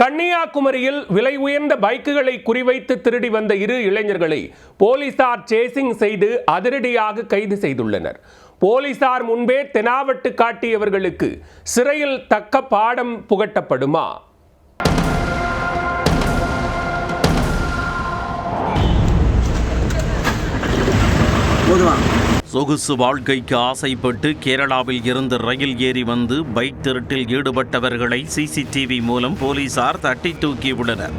கன்னியாகுமரியில் விலை உயர்ந்த பைக்குகளை குறிவைத்து திருடி வந்த 2 இளைஞர்களை போலீசார் சேசிங் செய்து அதிரடியாக கைது செய்துள்ளனர். போலீசார் முன்பே தெனாவட்டு காட்டியவர்களுக்கு சிறையில் தக்க பாடம் புகட்டப்படுமா? சொகுசு வாழ்க்கைக்கு ஆசைப்பட்டு கேரளாவில் இருந்து ரயில் ஏறி வந்து பைக் திருட்டில் ஈடுபட்டவர்களை சிசிடிவி மூலம் போலீசார் தட்டி தூக்கியுள்ளனர்.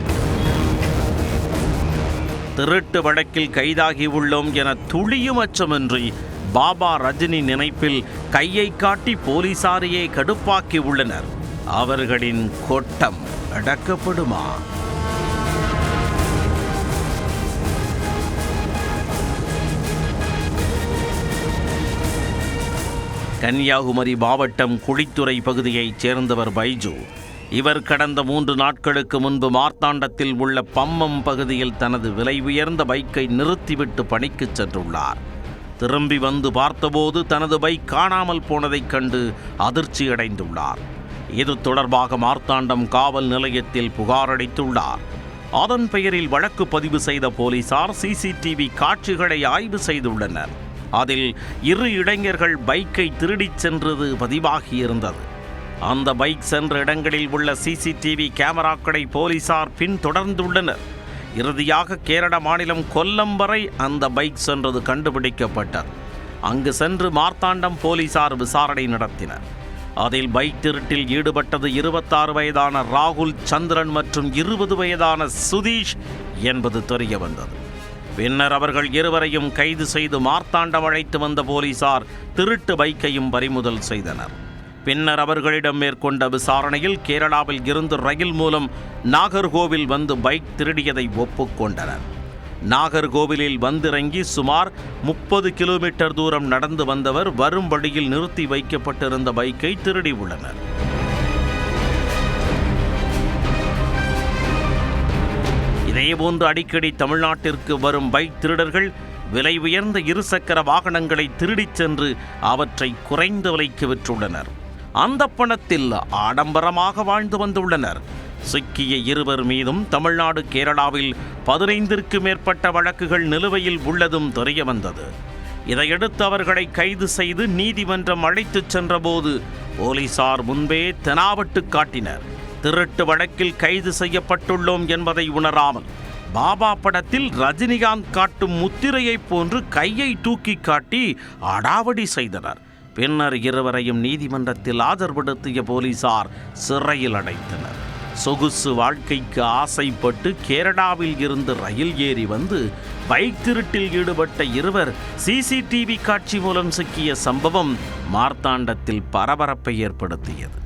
திருட்டு வழக்கில் கைதாகியுள்ளோம் என துளியும் அச்சமின்றி பாபா ரஜினி நினைப்பில் கையை காட்டி போலீசாரையே கடுப்பாக்கி உள்ளனர். அவர்களின் கொட்டம் அடக்கப்படுமா? கன்னியாகுமரி மாவட்டம் குழித்துறை பகுதியைச் சேர்ந்தவர் பைஜு. இவர் கடந்த 3 நாட்களுக்கு முன்பு மார்த்தாண்டத்தில் உள்ள பம்மம் பகுதியில் தனது விலை உயர்ந்த பைக்கை நிறுத்திவிட்டு பணிக்கு சென்றுள்ளார். திரும்பி வந்து பார்த்தபோது தனது பைக் காணாமல் போனதைக் கண்டு அதிர்ச்சியடைந்துள்ளார். இது தொடர்பாக மார்த்தாண்டம் காவல் நிலையத்தில் புகார் அளித்துள்ளார். அதன் பெயரில் வழக்கு பதிவு செய்த போலீசார் சிசிடிவி காட்சிகளை ஆய்வு செய்துள்ளனர். அதில் 2 இளைஞர்கள் பைக்கை திருடிச் சென்றது பதிவாகியிருந்தது. அந்த பைக் சென்ற இடங்களில் உள்ள சிசிடிவி கேமராக்களை போலீசார் பின்தொடர்ந்துள்ளனர். இறுதியாக கேரள மாநிலம் கொல்லம் வரை அந்த பைக் சென்றது கண்டுபிடிக்கப்பட்டது. அங்கு சென்று மார்த்தாண்டம் போலீசார் விசாரணை நடத்தினர். அதில் பைக் திருட்டில் ஈடுபட்டது 26 வயதான ராகுல் சந்திரன் மற்றும் 20 வயதான சுதீஷ் என்பது தெரிய வந்தது. பின்னர் அவர்கள் இருவரையும் கைது செய்து மார்த்தாண்டம் அழைத்து வந்த போலீசார் திருட்டு பைக்கையும் பறிமுதல் செய்தனர். பின்னர் அவர்களிடம் மேற்கொண்ட விசாரணையில் கேரளாவில் இருந்து ரயில் மூலம் நாகர்கோவில் வந்து பைக் திருடியதை ஒப்புக்கொண்டனர். நாகர்கோவிலில் வந்திறங்கி சுமார் 30 கிலோமீட்டர் தூரம் நடந்து வந்தவர் வரும் வழியில் நிறுத்தி வைக்கப்பட்டிருந்த பைக்கை திருடியுள்ளனர். இதேபோன்று அடிக்கடி தமிழ்நாட்டிற்கு வரும் பைக் திருடர்கள் விலை உயர்ந்த 2 சக்கர வாகனங்களை திருடிச் சென்று அவற்றை குறைந்த விலைக்கு விற்றுள்ளனர். அந்த பணத்தில் ஆடம்பரமாக வாழ்ந்து வந்துள்ளனர். சிக்கிய 2 மீதும் தமிழ்நாடு கேரளாவில் 15ற்கு மேற்பட்ட வழக்குகள் நிலுவையில் உள்ளதும் தெரிய வந்தது. இதையடுத்து அவர்களை கைது செய்து நீதிமன்றம் அழைத்துச் சென்றபோது போலீசார் முன்பே தெனாவட்டு காட்டினர். திருட்டு வழக்கில் கைது செய்யப்பட்டுள்ளோம் என்பதை உணராமல் பாபா படத்தில் ரஜினிகாந்த் காட்டும் முத்திரையைப் போன்று கையை தூக்கி காட்டி அடாவடி செய்தனர். பின்னர் இருவரையும் நீதிமன்றத்தில் ஆஜர்படுத்திய போலீசார் சிறையில் அடைத்தனர். சொகுசு வாழ்க்கைக்கு ஆசைப்பட்டு கேரளாவில் இருந்து ரயில் ஏறி வந்து பைக் திருட்டில் ஈடுபட்ட 2 சிசிடிவி காட்சி மூலம் சிக்கிய சம்பவம் மார்த்தாண்டத்தில் பரபரப்பை ஏற்படுத்தியது.